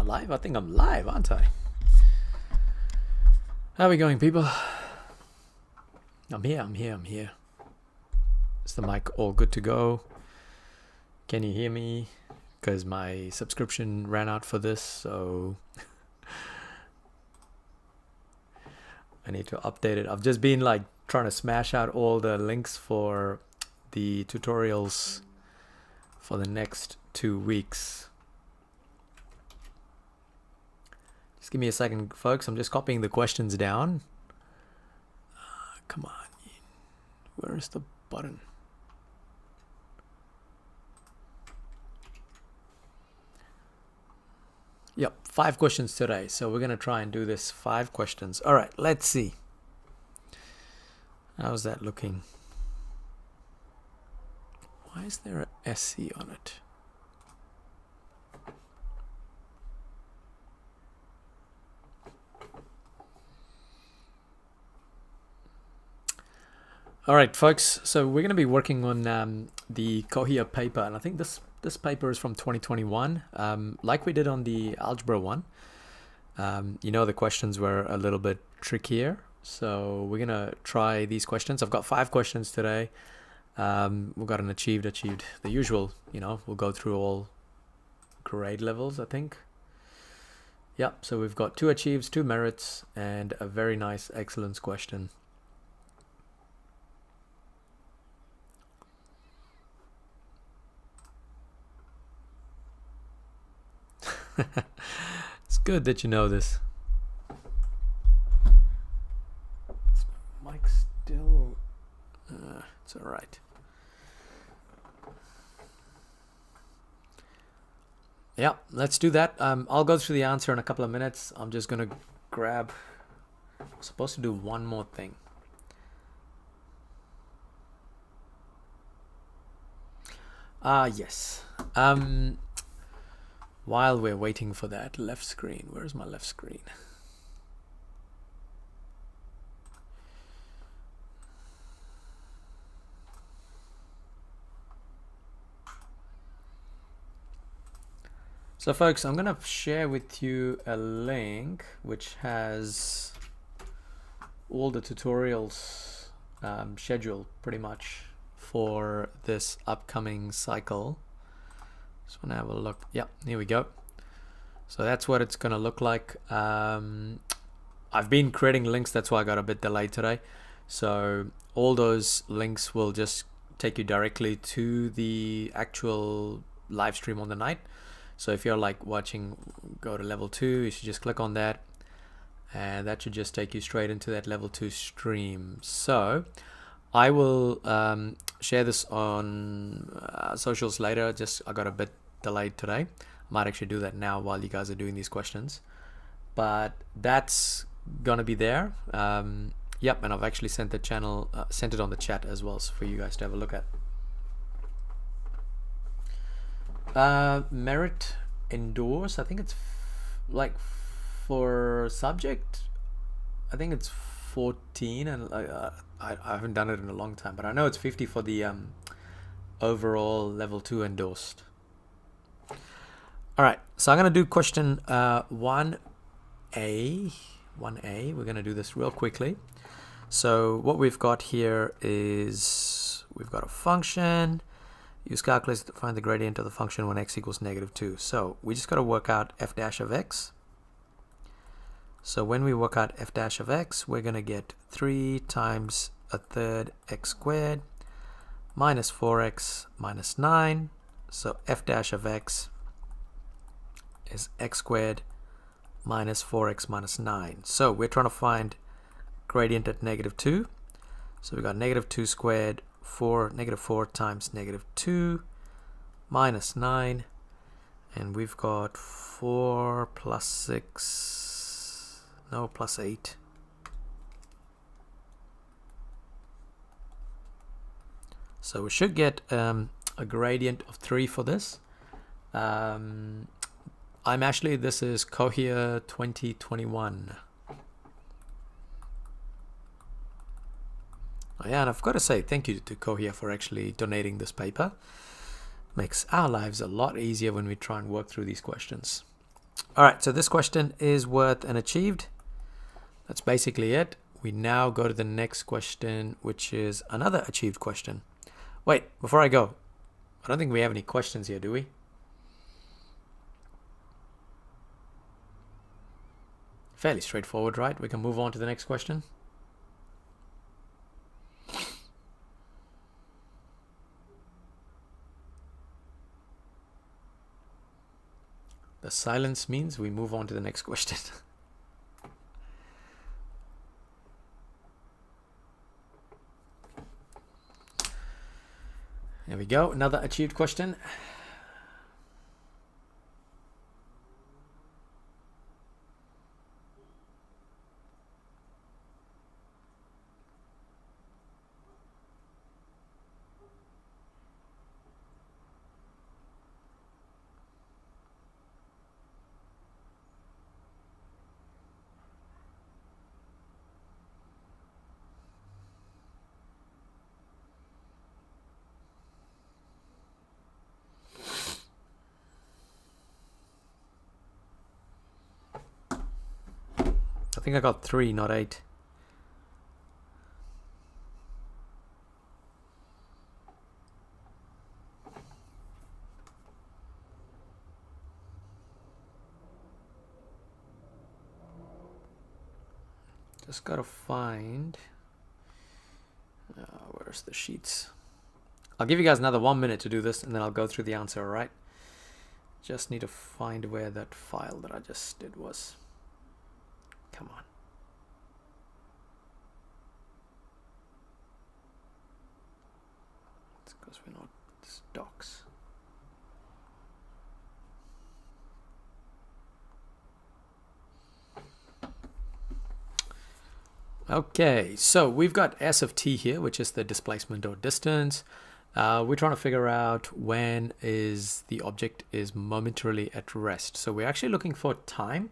live? I think I'm live, aren't I? How are we going, people? I'm here. Is the mic all good to go? Can you hear me? Because my subscription ran out for this, so I need to update it. I've just been like trying to smash out all the links for the tutorials for the next 2 weeks. Just give me a second, folks. I'm just copying the questions down. Come on. Where is the button? Yep, 5 questions today. So we're going to try and do this 5 questions. All right, let's see. How's that looking? Why is there a SC on it? All right, folks. So we're going to be working on the Cohere paper, and I think this paper is from 2021, like we did on the algebra one. You know, the questions were a little bit trickier, so we're going to try these questions. I've got 5 questions today. We've got an achieved, the usual, you know, we'll go through all grade levels, I think. Yep, so we've got 2 achieves, 2 merits, and a very nice excellence question. It's good that you know this. Is my mic still? It's all right. Yeah, let's do that. I'll go through the answer in a couple of minutes. I'm just gonna grab. I'm supposed to do one more thing. Yes. While we're waiting for that left screen, where's my left screen? So folks, I'm gonna share with you a link which has all the tutorials scheduled pretty much for this upcoming cycle. Just want to have a look. Yep, here we go. So that's what it's going to look like. I've been creating links, that's why I got a bit delayed today. So all those links will just take you directly to the actual live stream on the night. So if you're like watching, go to level 2, you should just click on that, and that should just take you straight into that level 2 stream. So I will share this on socials later. Just I got a bit delayed today. I might actually do that now while you guys are doing these questions, but that's gonna be there. Yep, and I've actually sent the channel, sent it on the chat as well, so for you guys to have a look at. Merit endorse, I think it's like for subject, I think it's 14, and I haven't done it in a long time, but I know it's 50 for the overall level 2 endorsed. All right, so I'm gonna do question 1A. We're gonna do this real quickly. So what we've got here is we've got a function. Use calculus to find the gradient of the function when x equals -2. So we just got to work out f dash of x. So when we work out f dash of x, we're going to get 3 times a third x squared minus 4x minus 9. So f dash of x is x squared minus 4x minus 9. So we're trying to find gradient at -2. So we got -2 squared, -4 times -2 minus 9, and we've got 4 plus 6, no, plus 8. So we should get a gradient of 3 for this. This is Cohere 2021. Oh yeah, and I've got to say thank you to Cohere for actually donating this paper. Makes our lives a lot easier when we try and work through these questions. All right, so this question is worth and achieved. That's basically it. We now go to the next question, which is another achieved question. Wait, before I go, I don't think we have any questions here, do we? Fairly straightforward, right? We can move on to the next question. The silence means we move on to the next question. There we go, another achieved question. I think I got 3, not 8. Just gotta find, where's the sheets? I'll give you guys another 1 minute to do this and then I'll go through the answer, all right? Just need to find where that file that I just did was. Come on. It's because we're not docs. Okay, so we've got S of t here, which is the displacement or distance. We're trying to figure out when is the object is momentarily at rest. So we're actually looking for time.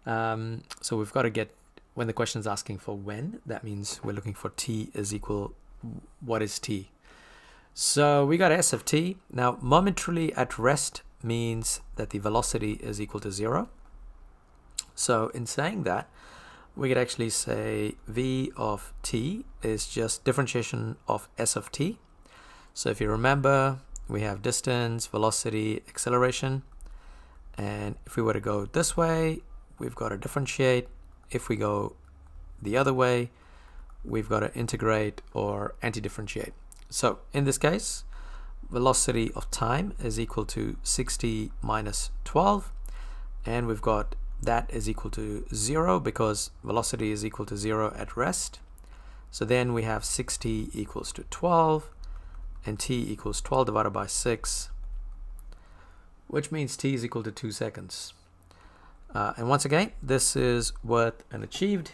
So we've got to get, when the question is asking for when, that means we're looking for t is equal, what is t? So we got S of t. Now momentarily at rest means that the velocity is equal to 0. So in saying that, we could actually say v of t is just differentiation of S of t. So if you remember, we have distance, velocity, acceleration. And if we were to go this way, we've got to differentiate. If we go the other way, we've got to integrate or anti-differentiate. So in this case, velocity of time is equal to 60 minus 12. And we've got that is equal to 0 because velocity is equal to 0 at rest. So then we have 60 equals to 12 and t equals 12 divided by 6, which means t is equal to 2 seconds. And once again, this is worth and achieved.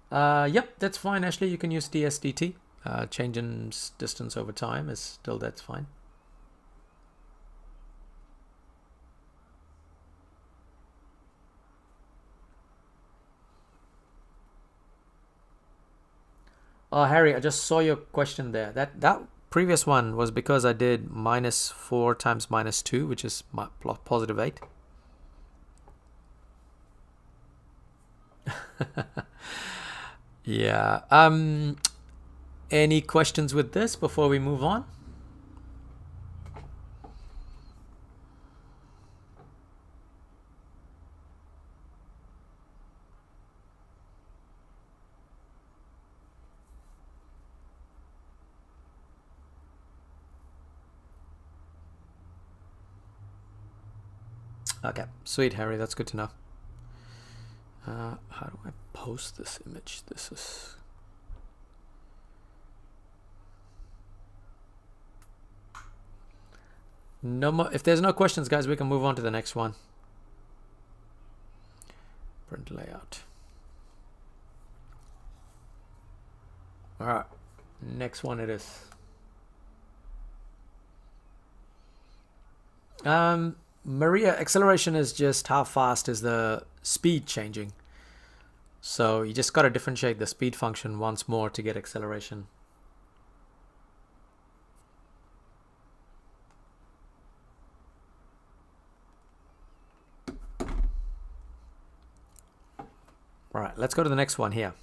Yep, that's fine. Actually, you can use ds dt. Change in distance over time is still, that's fine. Oh, Harry, I just saw your question there. That previous one was because I did minus 4 times minus 2, which is positive 8. Yeah. Any questions with this before we move on? Okay, sweet, Harry. That's good to know. How do I post this image? This is... No more. If there's no questions, guys, we can move on to the next one. Print layout. All right, next one it is. Maria, acceleration is just how fast is the speed changing. So you just got to differentiate the speed function once more to get acceleration. right, let's go to the next one here.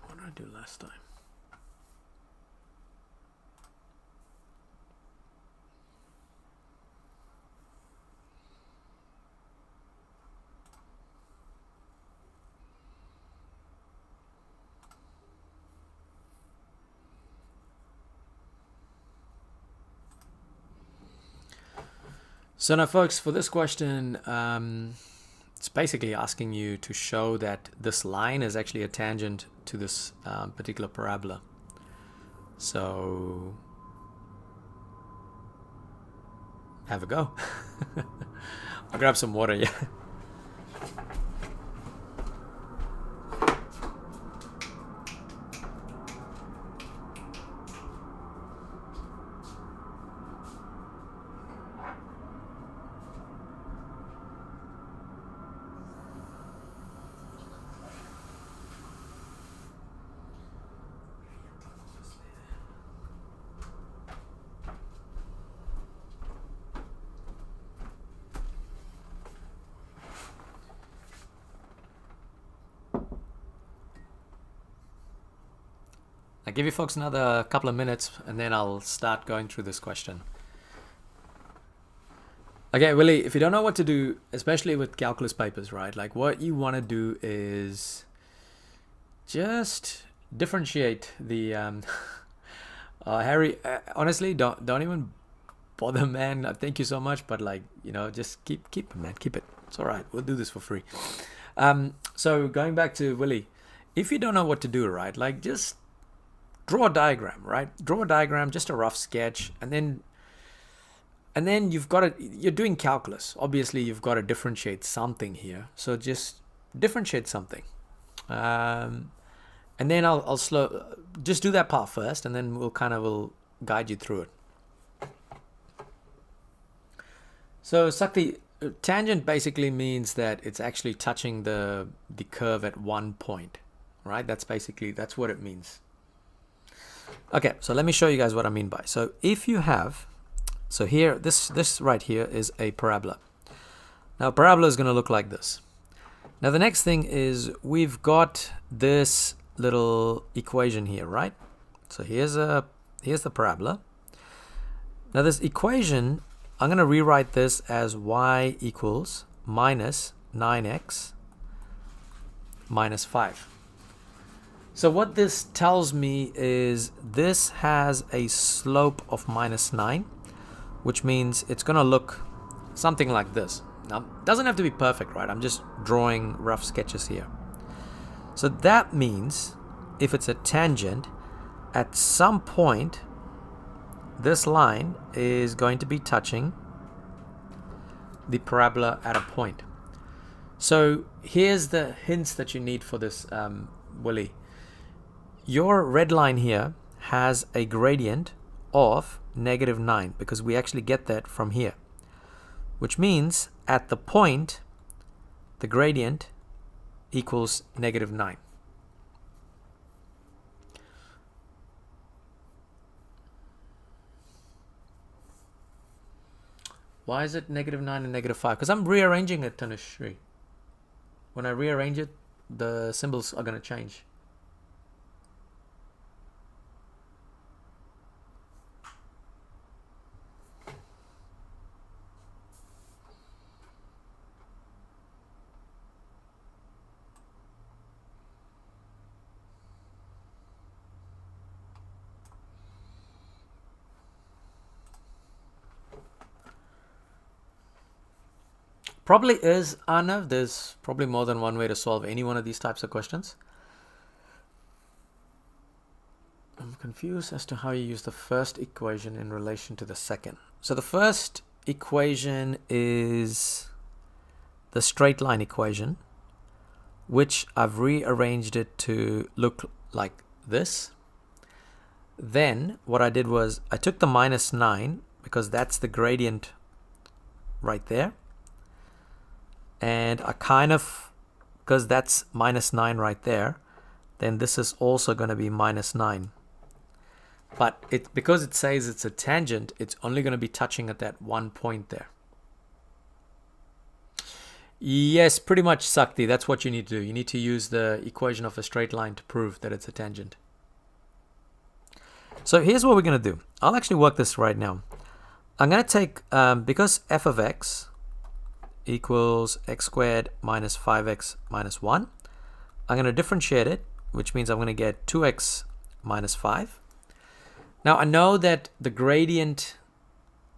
What did I do last time? So now, folks, for this question, it's basically asking you to show that this line is actually a tangent to this particular parabola. So have a go. I'll grab some water, yeah. I'll give you folks another couple of minutes and then I'll start going through this question. Okay, Willie, if you don't know what to do, especially with calculus papers, right? Like what you want to do is just differentiate the Harry, honestly, don't even bother, man. Thank you so much, but like, you know, just keep it, man. Keep it. It's all right. We'll do this for free. So going back to Willie, if you don't know what to do, right? Like just draw a diagram, right? Draw a diagram, just a rough sketch, and then you've got to, you're doing calculus. Obviously, you've got to differentiate something here. So just differentiate something. And then I'll just do that part first, and then we'll guide you through it. So Sakti, tangent basically means that it's actually touching the curve at one point, right? That's what it means. Okay, so let me show you guys what I mean by. So if you have, so here, this right here is a parabola. Now parabola is going to look like this. Now the next thing is we've got this little equation here, right? So here's the parabola. Now this equation, I'm going to rewrite this as y equals minus 9x minus 5. So what this tells me is this has a slope of minus 9, which means it's going to look something like this. Now, it doesn't have to be perfect, right? I'm just drawing rough sketches here. So that means if it's a tangent, at some point, this line is going to be touching the parabola at a point. So here's the hints that you need for this, Willie. Your red line here has a gradient of -9 because we actually get that from here, which means at the point the gradient equals -9. Why is it -9 and -5? Because I'm rearranging it, Tanushree. When I rearrange it, the symbols are going to change. Probably is, Arnav. There's probably more than one way to solve any one of these types of questions. I'm confused as to how you use the first equation in relation to the second. So the first equation is the straight line equation, which I've rearranged it to look like this. Then what I did was I took the -9 because that's the gradient right there, and I kind of, because that's -9 right there, then this is also going to be -9. But because it says it's a tangent, it's only going to be touching at that one point there. Yes, pretty much, Sakti. That's what you need to do. You need to use the equation of a straight line to prove that it's a tangent. So here's what we're going to do. I'll actually work this right now. I'm going to take, because f of x equals x squared minus 5x minus 1, I'm going to differentiate it, which means I'm going to get 2x minus 5. Now I know that the gradient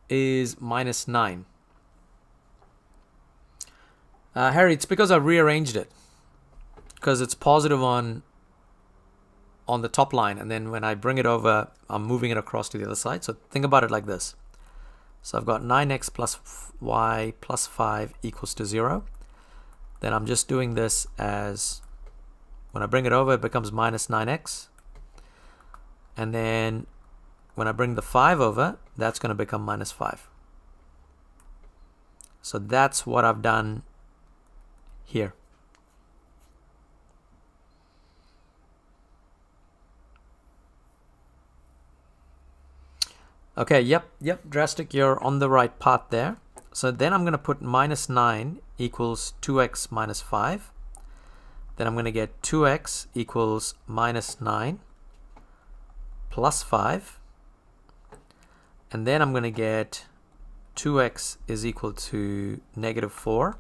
is -9. Harry, it's because I rearranged it, because it's positive on the top line, and then when I bring it over, I'm moving it across to the other side. So think about it like this. So I've got 9x plus y plus 5 equals to 0. Then I'm just doing this as, when I bring it over, it becomes minus 9x. And then when I bring the 5 over, that's going to become minus 5. So that's what I've done here. Okay, yep, Drastic, you're on the right path there. So then I'm going to put -9 equals 2x minus 5. Then I'm going to get 2x equals -9 plus 5. And then I'm going to get 2x is equal to -4.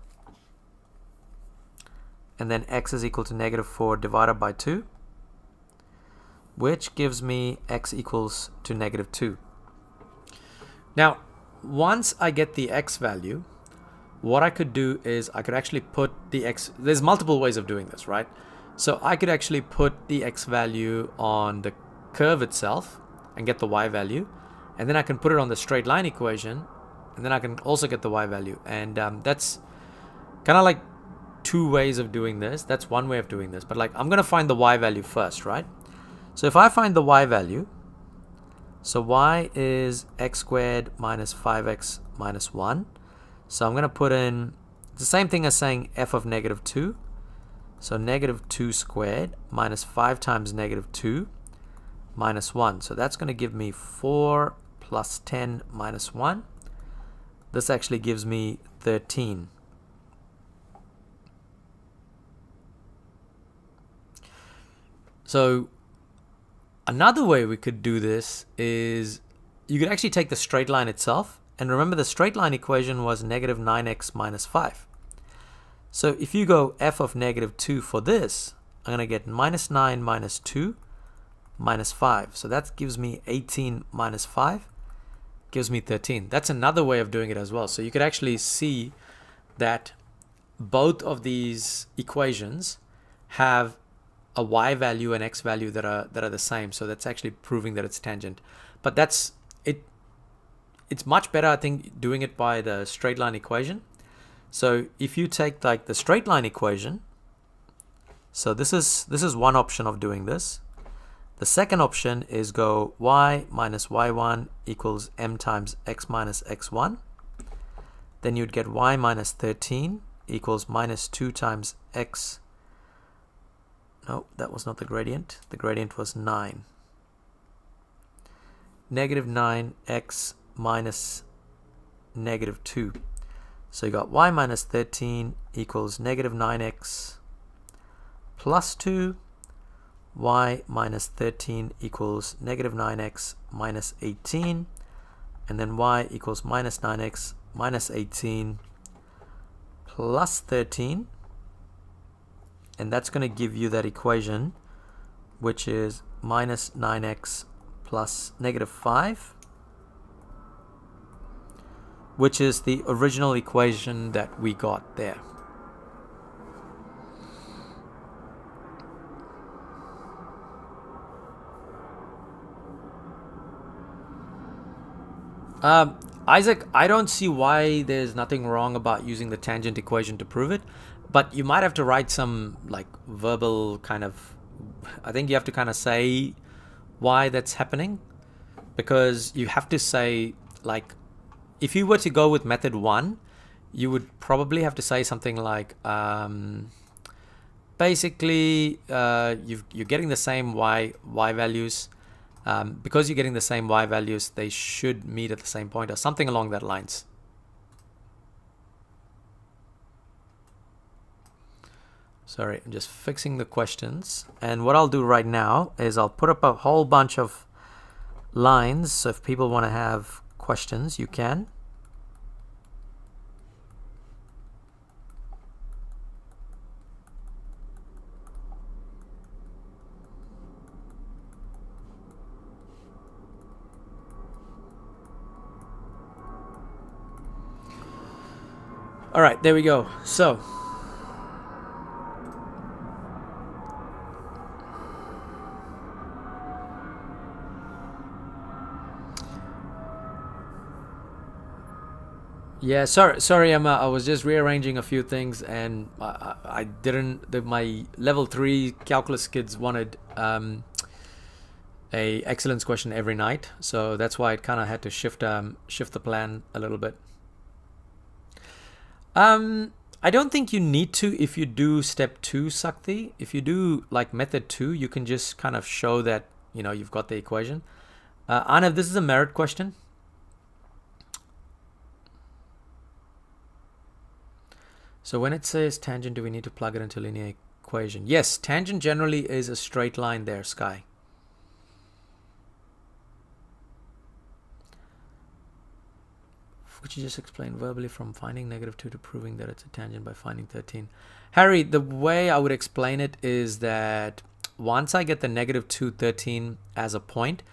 And then x is equal to -4 divided by 2, which gives me x equals to -2. Now, once I get the x value, what I could do is I could actually put the x, there's multiple ways of doing this, right? So I could actually put the x value on the curve itself and get the y value, and then I can put it on the straight line equation, and then I can also get the y value. And that's kind of like two ways of doing this. That's one way of doing this, but like I'm going to find the y value first, right? So if I find the y value, so y is x squared minus 5x minus 1. So I'm going to put in the same thing as saying f of -2. So -2 squared minus 5 times -2 minus 1. So that's going to give me 4 plus 10 minus 1. This actually gives me 13. So another way we could do this is you could actually take the straight line itself, and remember the straight line equation was -9x minus 5. So if you go f of -2 for this, I'm going to get -9 minus 2 minus 5. So that gives me 18 minus 5, gives me 13. That's another way of doing it as well. So you could actually see that both of these equations have a y value and x value that are the same. So that's actually proving that it's tangent. But that's it. It's much better, I think, doing it by the straight line equation. So if you take like the straight line equation, so this is one option of doing this. The second option is go y minus y1 equals m times x minus x1. Then you'd get y minus 13 equals minus 2 times x. No, that was not the gradient. The gradient was 9. -9x minus -2. So you got y minus 13 equals -9x plus 2. Y minus 13 equals -9x minus 18. And then y equals minus 9x minus 18 plus 13. And that's going to give you that equation, which is minus 9x plus -5, which is the original equation that we got there. Isaac, I don't see why there's nothing wrong about using the tangent equation to prove it. But you might have to write some like verbal kind of, I think you have to kind of say why that's happening, because you have to say, like, if you were to go with method 1, you would probably have to say something like, basically, you're getting the same y values. Because you're getting the same y values, they should meet at the same point, or something along that lines. Sorry, I'm just fixing the questions. And what I'll do right now is I'll put up a whole bunch of lines. So if people want to have questions, you can. All right, there we go. So yeah, sorry, Emma. I was just rearranging a few things, and I didn't. My level 3 calculus kids wanted a excellence question every night, so that's why it kind of had to shift the plan a little bit. I don't think you need to if you do step 2, Sakti. If you do like method 2, you can just kind of show that you've got the equation. Anav, this is a merit question. So when it says tangent, do we need to plug it into a linear equation? Yes, tangent generally is a straight line there, Sky. Could you just explain verbally from finding -2 to proving that it's a tangent by finding 13? Harry, the way I would explain it is that once I get the -2, 13 as a point,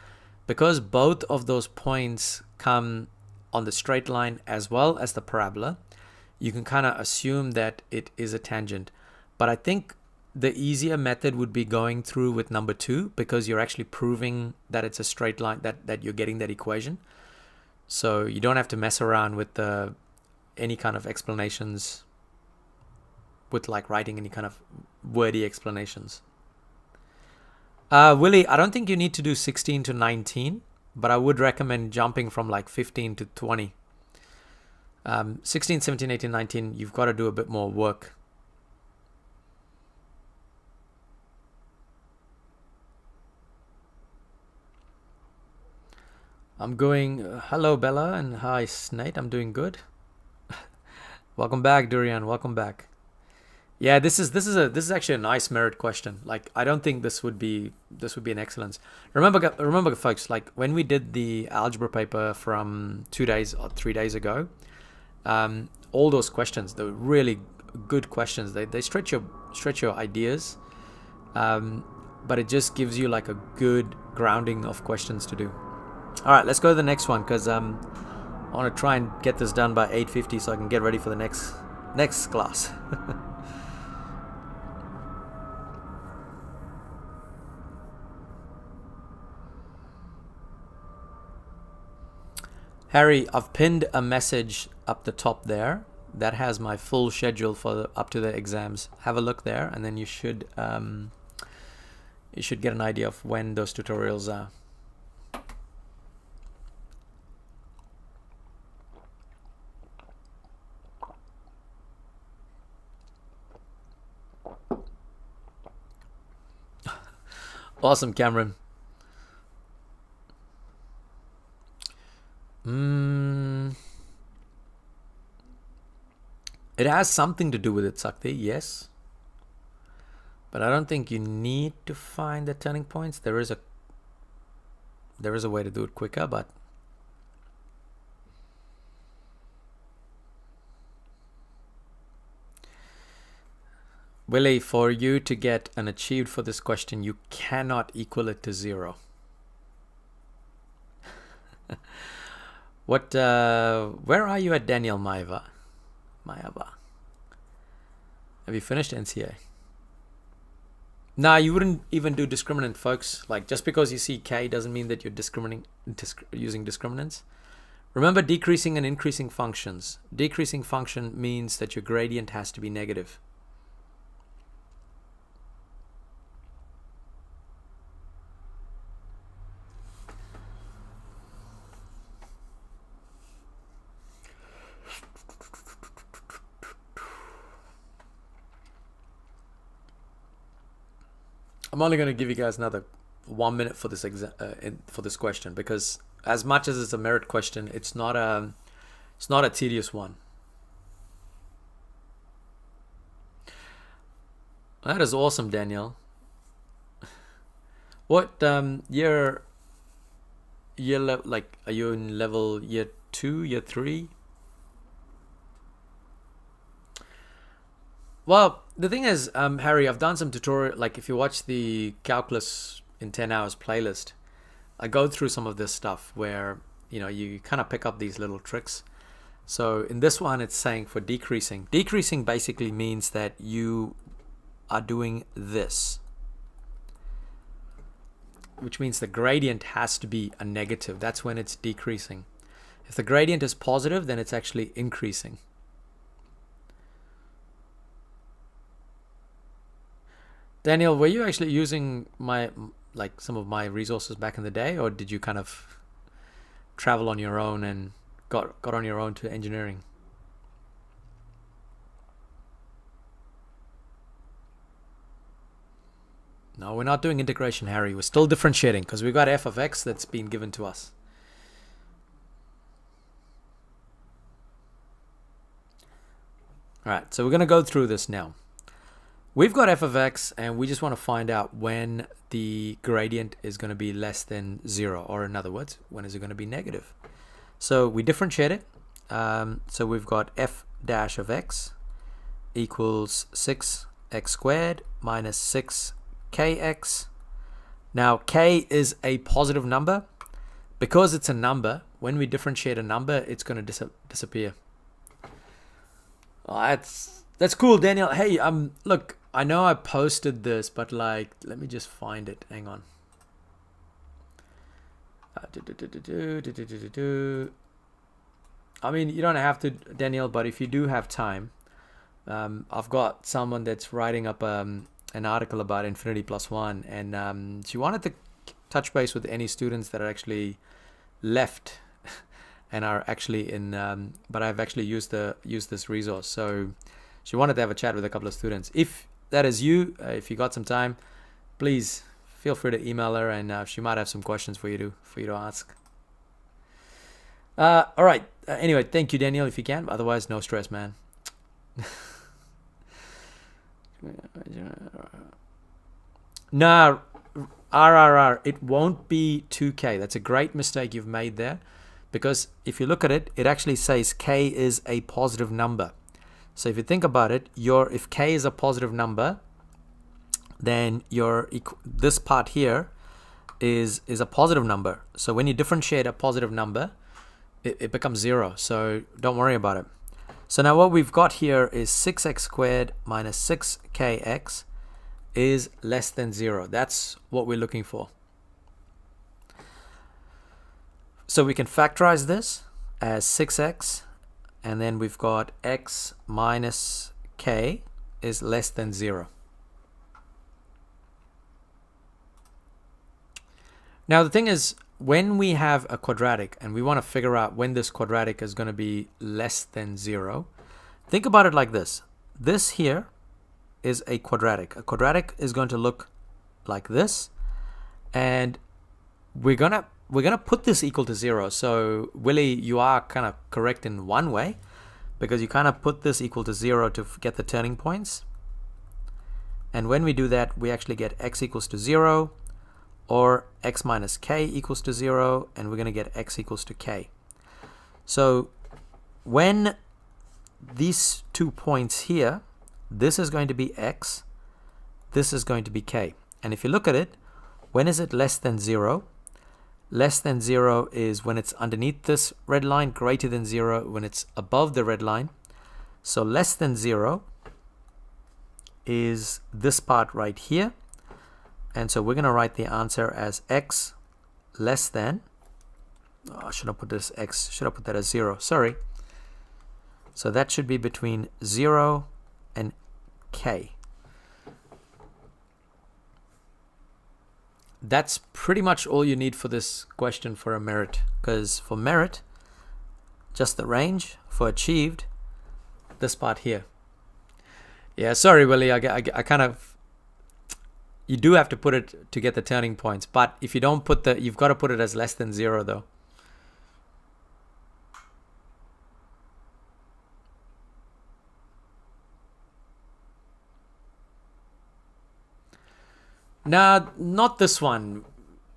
because both of those points come on the straight line as well as the parabola, you can kind of assume that it is a tangent. But I think the easier method would be going through with number 2, because you're actually proving that it's a straight line, that you're getting that equation. So you don't have to mess around with any kind of explanations, with like writing any kind of wordy explanations. Willie, I don't think you need to do 16 to 19, but I would recommend jumping from like 15 to 20. 16, 17, 18, 19, you've got to do a bit more work. I'm going, hello Bella, and hi Snate, I'm doing good. Welcome back, Durian, welcome back. Yeah, this is actually a nice merit question. Like, I don't think this would be an excellence. Remember folks, like when we did the algebra paper from 2 days or 3 days ago, all those questions, they were really good questions. They stretch your ideas, but it just gives you like a good grounding of questions to do. All right, let's go to the next one, because I want to try and get this done by 8:50 so I can get ready for the next class. Harry, I've pinned a message up the top there that has my full schedule for up to the exams. Have a look there, and then you should get an idea of when those tutorials are. Awesome, Cameron. It has something to do with it, Sakti, yes. But I don't think you need to find the turning points. There is a way to do it quicker, but Willie, for you to get an achieved for this question, you cannot equal it to 0. What? Where are you at, Daniel Maeva? Have you finished NCEA? Nah, you wouldn't even do discriminant, folks. Like, just because you see K doesn't mean that you're using discriminants. Remember decreasing and increasing functions. Decreasing function means that your gradient has to be negative. I'm only going to give you guys another 1 minute for this for this question, because as much as it's a merit question, it's not a tedious one. That is awesome, Daniel. What year like, are you in level year 2, year 3? Well, the thing is, Harry, I've done some tutorial, like if you watch the Calculus in 10 Hours playlist, I go through some of this stuff where, you know, you kind of pick up these little tricks. So in this one, it's saying for decreasing. Decreasing basically means that you are doing this, which means the gradient has to be a negative. That's when it's decreasing. If the gradient is positive, then it's actually increasing. Daniel, were you actually using some of my resources back in the day, or did you kind of travel on your own and got on your own to engineering? No, we're not doing integration, Harry. We're still differentiating because we've got f of x that's been given to us. All right, so we're going to go through this now. We've got f of x, and we just want to find out when the gradient is going to be less than 0, or in other words, when is it going to be negative. So we differentiate it. So we've got f dash of x equals 6x squared minus 6kx. Now k is a positive number. Because it's a number, when we differentiate a number, it's going to disappear. Oh, that's cool, Daniel. Hey, look, I know I posted this, but like, let me just find it. Hang on. I mean, you don't have to, Daniel, but if you do have time, I've got someone that's writing up an article about infinity plus 1, and she wanted to touch base with any students that are actually left and are actually in, but I've actually used this resource. So she wanted to have a chat with a couple of students. If that is you, if you got some time, please feel free to email her, and she might have some questions for you to ask. All right. Anyway, thank you, Daniel, if you can. Otherwise, no stress, man. No, RRR, it won't be 2k. That's a great mistake you've made there, because if you look at it, it actually says k is a positive number. So if you think about it, if k is a positive number, then this part here is a positive number. So when you differentiate a positive number, it becomes 0. So don't worry about it. So now what we've got here is 6x squared minus 6kx is less than 0. That's what we're looking for. So we can factorize this as 6x, and then we've got x minus k is less than 0. Now the thing is, when we have a quadratic and we want to figure out when this quadratic is going to be less than 0, think about it like this. This here is a quadratic. A quadratic is going to look like this, and we're gonna put this equal to 0. So Willie, you are kind of correct in one way, because you kind of put this equal to 0 to get the turning points. And when we do that, we actually get x equals to 0, or x minus k equals to 0, and we're going to get x equals to k. So when these 2 points here, this is going to be x, this is going to be k. And if you look at it, when is it less than 0? Less than 0 is when it's underneath this red line, greater than 0 when it's above the red line. So less than 0 is this part right here. And so we're going to write the answer as x less than, should I put this x, should I put that as 0? Sorry. So that should be between 0 and k. That's pretty much all you need for this question for a merit, because for merit, just the range. For achieved, this part here. Yeah, sorry, Willie, I kind of, You do have to put it to get the turning points, but if you don't put you've got to put it as less than 0 though. Nah, not this one,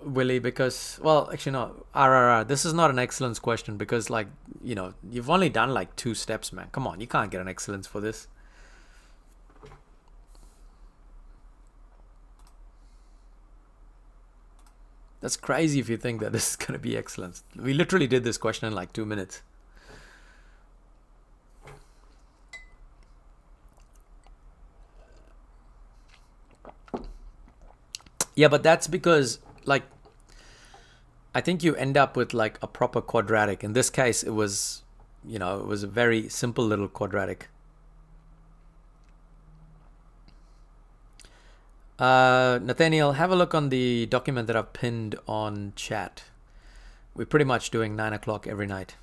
Willie, because, well, actually, no, RRR, this is not an excellence question because, like, you know, you've only done like 2 steps, man. Come on, you can't get an excellence for this. That's crazy if you think that this is going to be excellence. We literally did this question in like 2 minutes. Yeah, but that's because, like, I think you end up with like a proper quadratic. In this case, it was, you know, it was a very simple little quadratic. Nathaniel, have a look on the document that I've pinned on chat. We're pretty much doing 9 o'clock every night.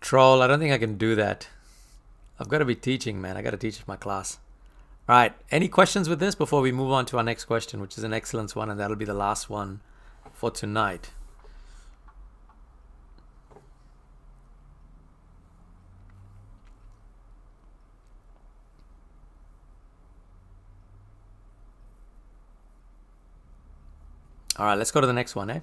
Troll, I don't think I can do that. I've got to be teaching, man. I got to teach my class. All right. Any questions with this before we move on to our next question, which is an excellence one, and that'll be the last one for tonight. All right, let's go to the next one, eh?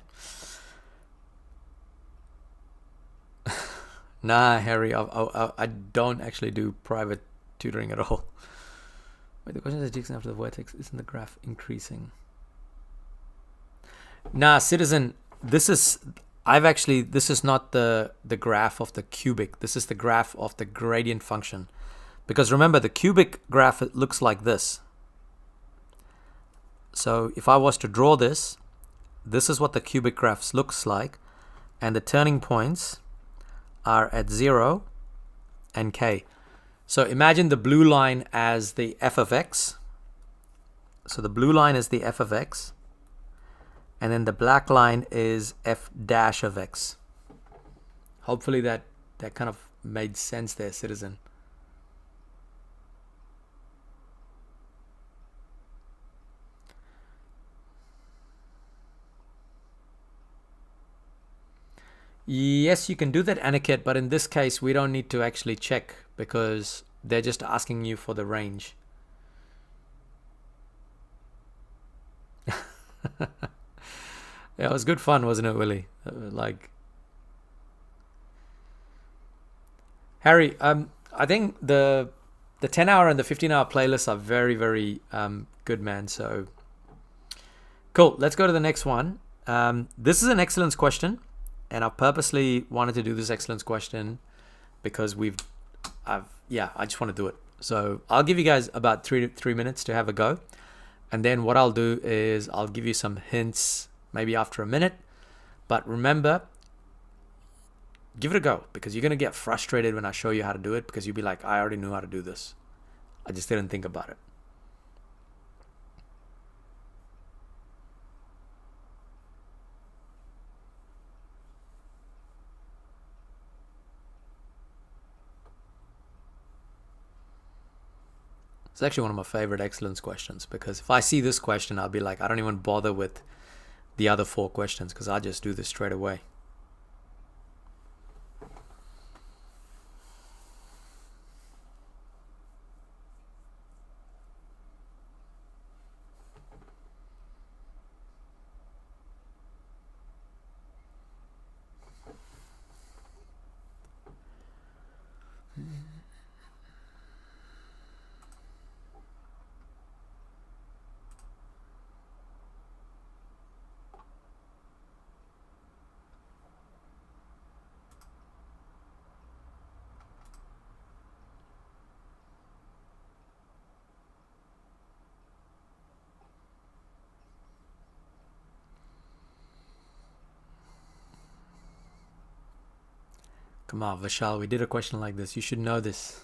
Nah, Harry, I don't actually do private tutoring at all. Wait, the question is Dixon after the vertex, isn't the graph increasing? Nah, Citizen, this is not the graph of the cubic. This is the graph of the gradient function. Because remember, the cubic graph, it looks like this. So if I was to draw this is what the cubic graph looks like, and the turning points are at 0 and k. So imagine the blue line as the f of x. So the blue line is the f of x, and then the black line is f dash of x. Hopefully that kind of made sense there, Citizen. Yes, you can do that, Aniket, but in this case, we don't need to actually check because they're just asking you for the range. Yeah, it was good fun, wasn't it, Willie? Like, Harry, I think the 10-hour and the 15-hour playlists are very, very good, man. So, cool. Let's go to the next one. This is an excellence question. And I purposely wanted to do this excellence question because I just want to do it. So I'll give you guys about 3 minutes to have a go. And then what I'll do is I'll give you some hints maybe after a minute. But remember, give it a go because you're going to get frustrated when I show you how to do it because you'll be like, I already knew how to do this. I just didn't think about it. It's actually one of my favorite excellence questions because if I see this question, I'll be like, I don't even bother with the other 4 questions because I just do this straight away. Come on, Vishal, we did a question like this. You should know this.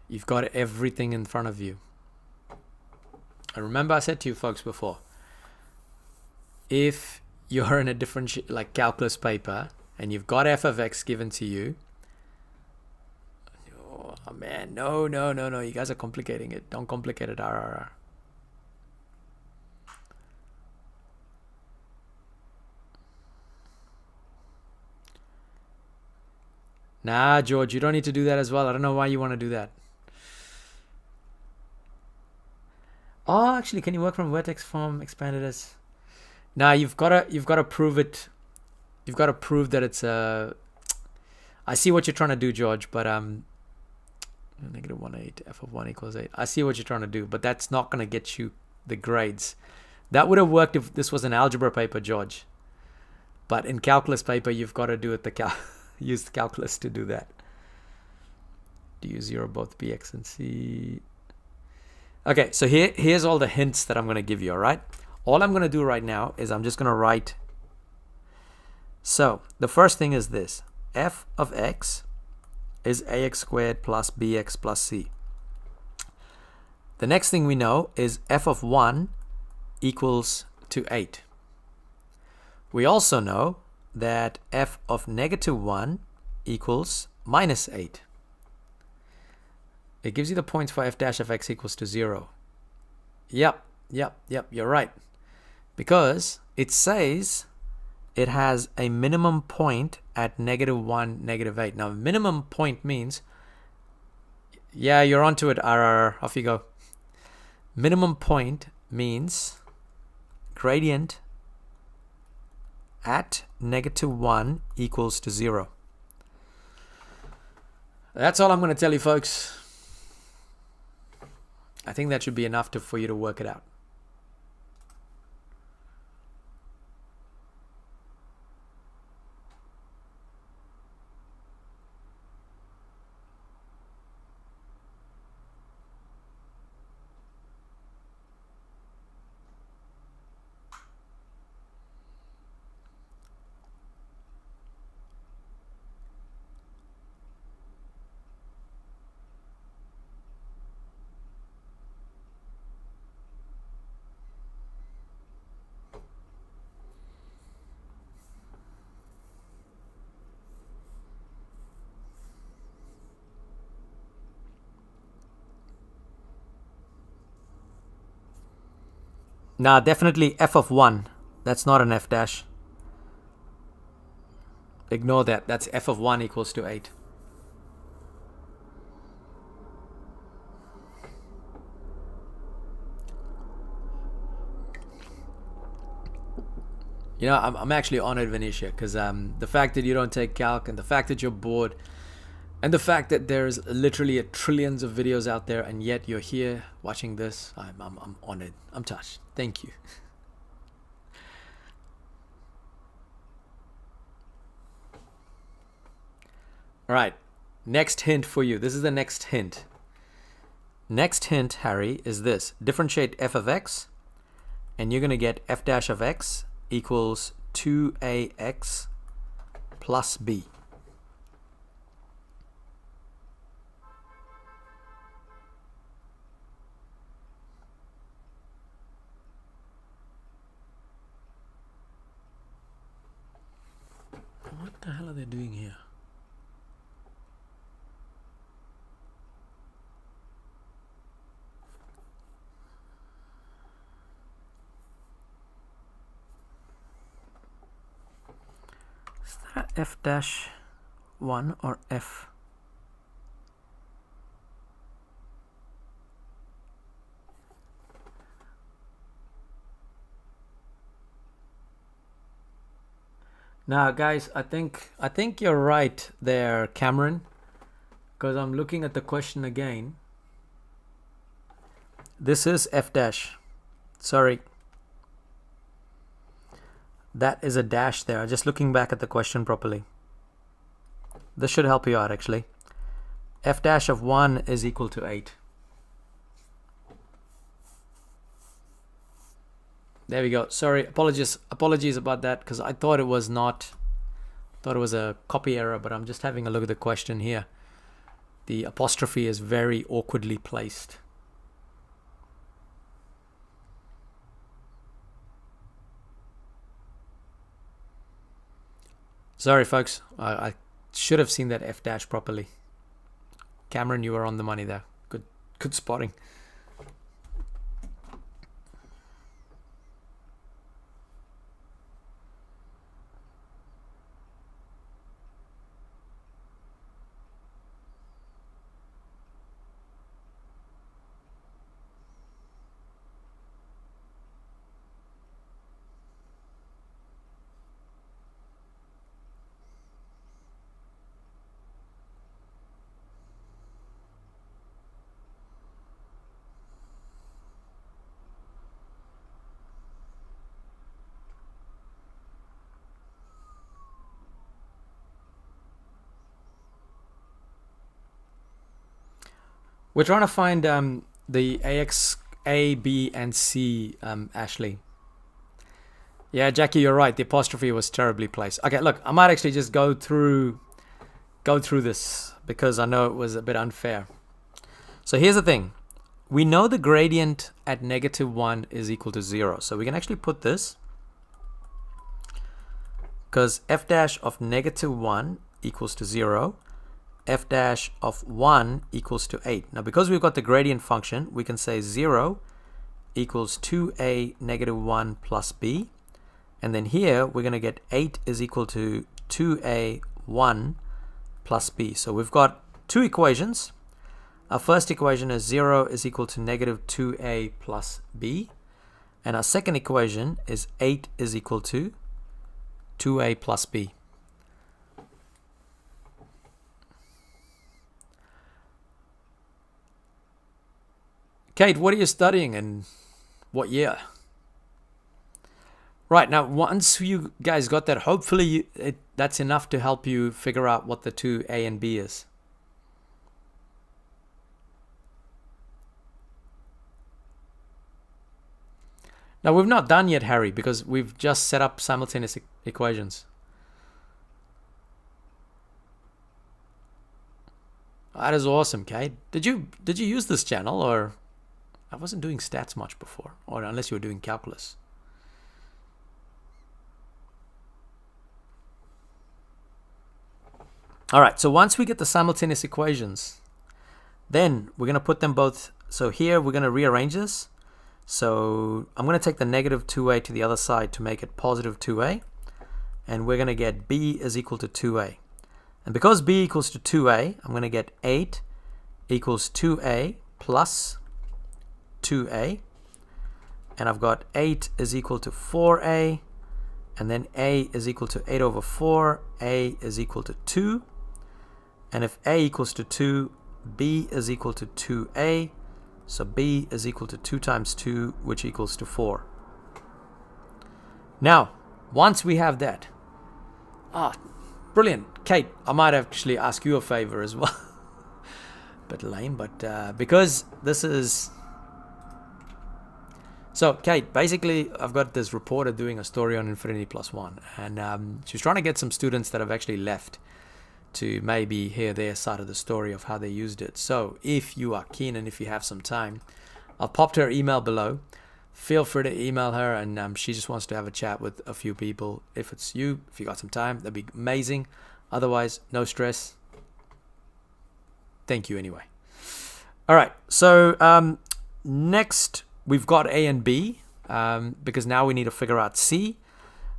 You've got everything in front of you. I remember I said to you folks before, if you're in a different like calculus paper and you've got f of x given to you, man, no. You guys are complicating it. Don't complicate it, RRR. Nah, George, you don't need to do that as well. I don't know why you want to do that. Oh, actually, can you work from vertex form expanded as? Nah, you've got to prove it. You've got to prove that it's a. I see what you're trying to do, George, but negative 1/8 f of 1 equals 8. I see what you're trying to do, but that's not going to get you the grades. That would have worked if this was an algebra paper, George. But in calculus paper, you've got to do it use the calculus to do that. Do you zero both bx and c? Okay, so here's all the hints that I'm going to give you, all right? All I'm going to do right now is I'm just going to write. So the first thing is this. F of x is ax squared plus bx plus c. The next thing we know is f of 1 equals to 8. We also know that f of negative 1 equals minus 8. It gives you the points for f dash of x equals to 0. Yep, you're right. Because it says it has a minimum point at negative 1, negative 8. Now, minimum point means, yeah, you're onto it, RR. Off you go. Minimum point means gradient at negative 1 equals to 0. That's all I'm going to tell you, folks. I think that should be enough for you to work it out. Nah, definitely f of 1. That's not an f dash. Ignore that. That's f of 1 equals to 8. You know, I'm actually honored, Venetia, because the fact that you don't take calc and the fact that you're bored and the fact that there's literally trillions of videos out there and yet you're here watching this, I'm honored. I'm touched. Thank you. All right. Next hint for you. This is the next hint. Next hint, Harry, is this. Differentiate f of x, and you're going to get f dash of x equals 2ax plus b. What the hell are they doing here? Is that f dash 1 or f? Now, guys, I think you're right there, Cameron, because I'm looking at the question again. This is f dash. Sorry. That is a dash there. Just looking back at the question properly. This should help you out, actually. F dash of 1 is equal to 8. There we go. Sorry, apologies about that, because I thought it was a copy error, but I'm just having a look at the question here. The apostrophe is very awkwardly placed. Sorry, folks. I should have seen that f dash properly. Cameron, you were on the money there. Good spotting. We're trying to find the AX, A, B, and C, Ashley. Yeah, Jackie, you're right. The apostrophe was terribly placed. Okay, look, I might actually just go through this because I know it was a bit unfair. So here's the thing. We know the gradient at -1 is equal to 0. So we can actually put this, because f dash of -1 equals to 0. F dash of 1 equals to 8. Now, because we've got the gradient function, we can say 0 equals 2a -1 plus b. And then here, we're going to get 8 is equal to 2a 1 plus b. So we've got two equations. Our first equation is 0 is equal to -2a plus b. And our second equation is 8 is equal to 2a plus b. Kate, what are you studying and what year? Right, now once you guys got that, hopefully that's enough to help you figure out what the 2a and b is. Now we've not done yet, Harry, because we've just set up simultaneous equations. That is awesome, Kate. Did you use this channel, or I wasn't doing stats much before, or unless you were doing calculus. All right, so once we get the simultaneous equations, then we're going to put them both. So here we're going to rearrange this. So I'm going to take the -2a to the other side to make it +2a. And we're going to get b is equal to 2a. And because b equals to 2a, I'm going to get 8 equals 2a plus 2a. And I've got 8 is equal to 4a. And then a is equal to 8 over 4. A is equal to 2. And if a equals to 2, b is equal to 2a. So b is equal to 2 times 2, which equals to 4. Now, once we have that, brilliant. Kate, I might actually ask you a favor as well. Bit lame, but because this is... So, Kate, basically, I've got this reporter doing a story on infinity plus 1. And she's trying to get some students that have actually left to maybe hear their side of the story of how they used it. So if you are keen and if you have some time, I've popped her email below. Feel free to email her, and she just wants to have a chat with a few people. If it's you, if you got some time, that'd be amazing. Otherwise, no stress. Thank you anyway. All right, so next we've got A and B, because now we need to figure out C.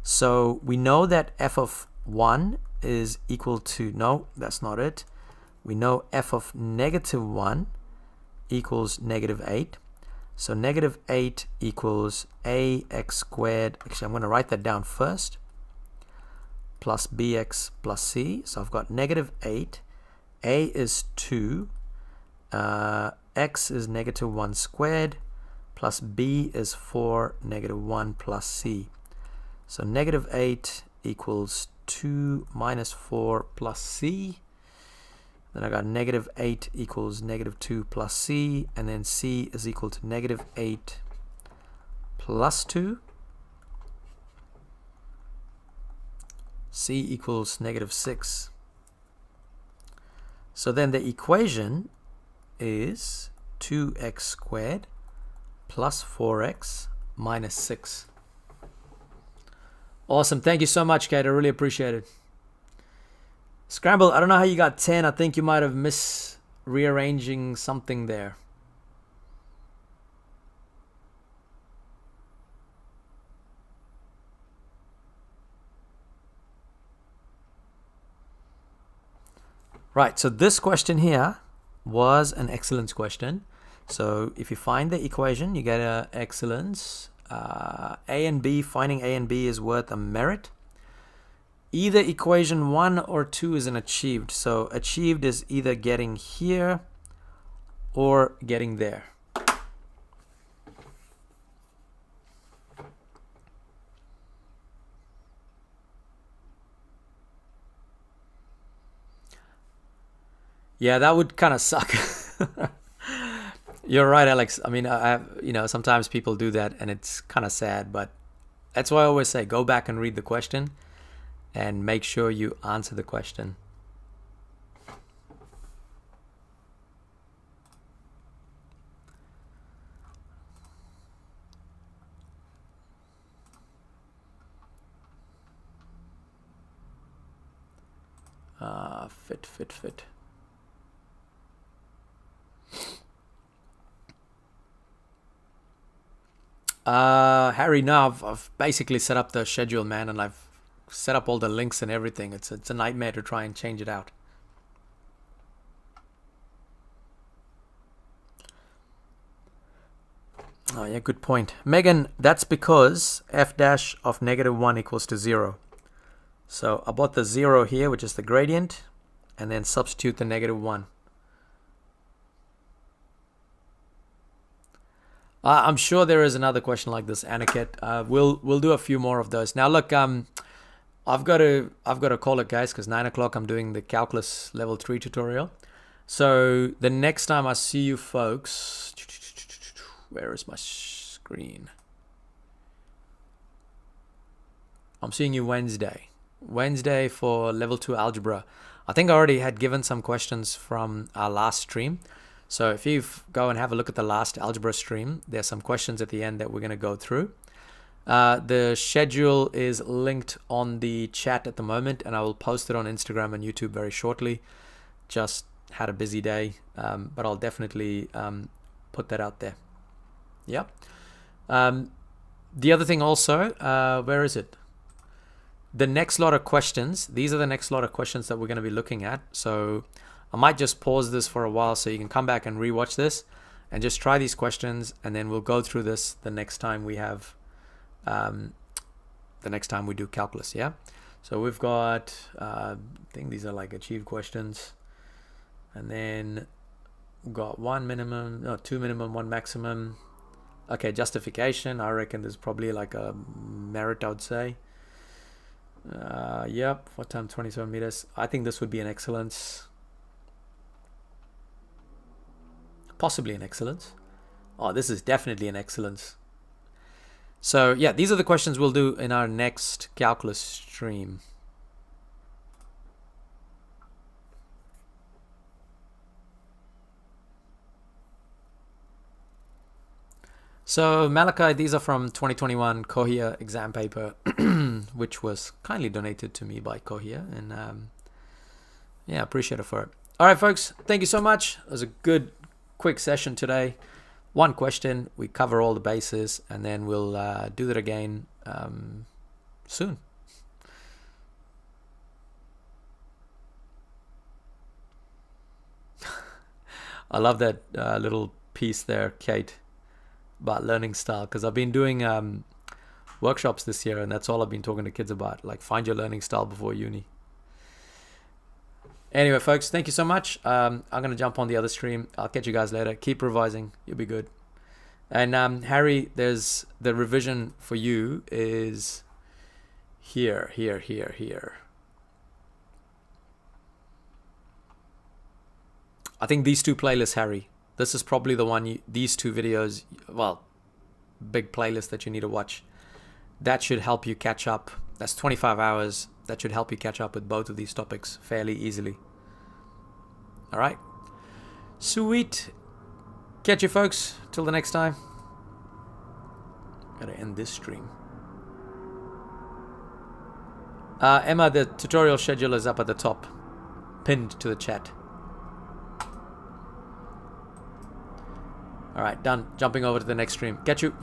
So we know that f of 1 is equal to, no, that's not it. We know f of -1 equals -8. So -8 equals ax squared. Actually, I'm going to write that down first. Plus bx plus c. So I've got -8. A is 2. X is -1 squared. Plus b is 4, -1 plus c. So -8 equals 2 minus 4 plus c. Then I got -8 equals -2 plus c. And then c is equal to -8 plus 2. C equals -6. So then the equation is 2x squared plus 4x minus 6. Awesome. Thank you so much, Kate. I really appreciate it. Scramble, I don't know how you got 10. I think you might have rearranging something there. Right, so this question here was an excellence question. So if you find the equation, you get an excellence. A and B, finding A and B is worth a merit. Either equation 1 or 2 is an achieved. So achieved is either getting here or getting there. Yeah, that would kind of suck. You're right, Alex. I mean, sometimes people do that and it's kind of sad, but that's why I always say go back and read the question and make sure you answer the question. Fit. Harry, no, I've basically set up the schedule, man, and I've set up all the links and everything. It's a nightmare to try and change it out. Oh yeah, good point. Megan, that's because f dash of -1 equals to 0. So I bought the 0 here, which is the gradient, and then substitute the -1. I'm sure there is another question like this, Aniket. We'll do a few more of those. Now look, I've got to call it, guys, because 9 o'clock I'm doing the calculus level 3 tutorial. So the next time I see you folks, where is my screen? I'm seeing you Wednesday for level 2 algebra. I think I already had given some questions from our last stream. So if you go and have a look at the last algebra stream, there's some questions at the end that we're going to go through. The schedule is linked on the chat at the moment, and I will post it on Instagram and YouTube very shortly. Just had a busy day, but I'll definitely put that out there. Yep. The other thing also, where is it? The next lot of questions, these are the next lot of questions that we're going to be looking at. So I might just pause this for a while so you can come back and rewatch this and just try these questions, and then we'll go through this the next time we have, the next time we do calculus, yeah? So we've got, I think these are like achieved questions, and then we've got 1 minimum, no, 2 minimum, 1 maximum. Okay, justification, I reckon there's probably like a merit, I would say. Yep, what time? 27 meters. I think this would be an excellence. Possibly an excellence. Oh, this is definitely an excellence. So yeah, these are the questions we'll do in our next calculus stream. So Malachi, these are from 2021 Cohere exam paper, which was kindly donated to me by Cohere, and yeah, appreciate it for it. All right, folks, thank you so much. It was a good, quick session today. One question, we cover all the bases, and then we'll do that again soon. I love that little piece there, Kate, about learning style, because I've been doing workshops this year, and that's all I've been talking to kids about, like find your learning style before uni. Anyway, folks, thank you so much. I'm going to jump on the other stream. I'll catch you guys later. Keep revising. You'll be good. And Harry, there's the revision for you is here. I think these two playlists, Harry. This is probably the one, these two videos, well, big playlist that you need to watch. That should help you catch up. That's 25 hours. That should help you catch up with both of these topics fairly easily. All right. Sweet. Catch you folks. Till the next time. Gotta end this stream. Emma, the tutorial schedule is up at the top. Pinned to the chat. All right, done. Jumping over to the next stream. Catch you.